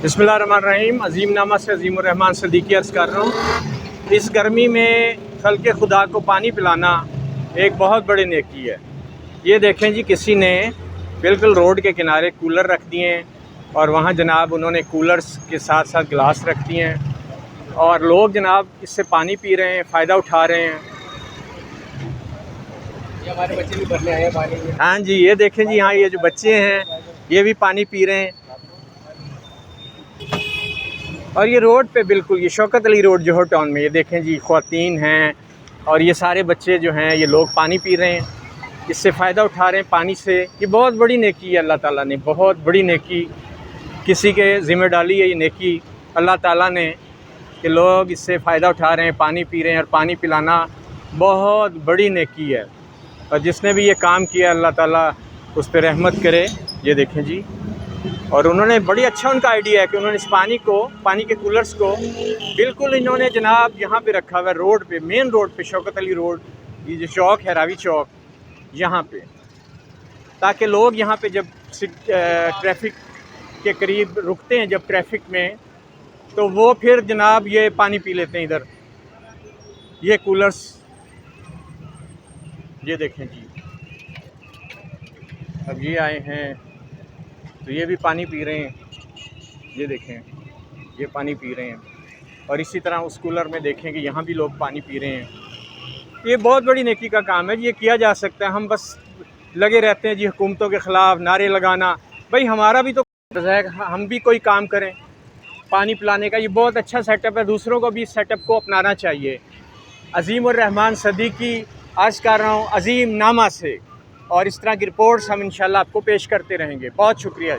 बिस्मिल्लाहिर्रहमानिर्रहीम। अजीम नामा से अजीम الرحमान सदीकी अर्ज़ कर रहा हूँ। इस गर्मी में खल्क़े खुदा को पानी पिलाना एक बहुत बड़ी नेकी है। ये देखें जी, किसी ने बिल्कुल रोड के किनारे कूलर रख दिए हैं और वहाँ जनाब उन्होंने कूलर्स के साथ साथ गिलास रख दिए हैं और लोग जनाब इससे पानी पी रहे हैं, फ़ायदा उठा रहे हैं। ये हमारे बच्चे भी भरने आए हैं पानी। हाँ जी, ये देखें जी, यहाँ ये जो बच्चे हैं ये भी पानी पी रहे हैं। और ये रोड पे बिल्कुल, ये शौकत अली रोड जोहर टाउन में, ये देखें जी, ख़वातीन हैं और ये सारे बच्चे जो हैं ये लोग पानी पी रहे हैं, इससे फ़ायदा उठा रहे हैं पानी से। ये बहुत बड़ी नेकी है, अल्लाह ताला ने बहुत बड़ी नेकी किसी के ज़िम्मे डाली है। ये नेकी अल्लाह ताला ने कि लोग इससे फ़ायदा उठा रहे हैं, पानी पी रहे हैं, और पानी पिलाना बहुत बड़ी नेकी है। और जिसने भी ये काम किया अल्लाह ताला उस पर रहमत करे। ये देखें जी, और उन्होंने बड़ी अच्छा उनका आइडिया है कि उन्होंने इस पानी के कूलर्स को बिल्कुल इन्होंने जनाब यहाँ पे रखा हुआ है, रोड पे, मेन रोड पे, शौकत अली रोड, ये जो चौक है रावी चौक, यहाँ पे, ताकि लोग यहाँ पे जब ट्रैफिक के करीब रुकते हैं, जब ट्रैफिक में, तो वो फिर जनाब ये पानी पी लेते हैं इधर। ये कूलर्स ये देखें जी, अब ये आए हैं तो ये भी पानी पी रहे हैं। ये देखें, ये पानी पी रहे हैं। और इसी तरह उस कूलर में देखें कि यहाँ भी लोग पानी पी रहे हैं। ये बहुत बड़ी नेकी का काम है, ये किया जा सकता है। हम बस लगे रहते हैं जी हुकूमतों के ख़िलाफ़ नारे लगाना। भाई हमारा भी तो है, हम भी कोई काम करें पानी पिलाने का। ये बहुत अच्छा सेटअप है, दूसरों को भी इस सेटअप को अपनाना चाहिए। अज़ीमुर्रहमान सदीकी अर्ज़ कर रहा हूँ अज़ीम नामा से, और इस तरह की रिपोर्ट्स हम इंशाल्लाह आपको पेश करते रहेंगे। बहुत शुक्रिया।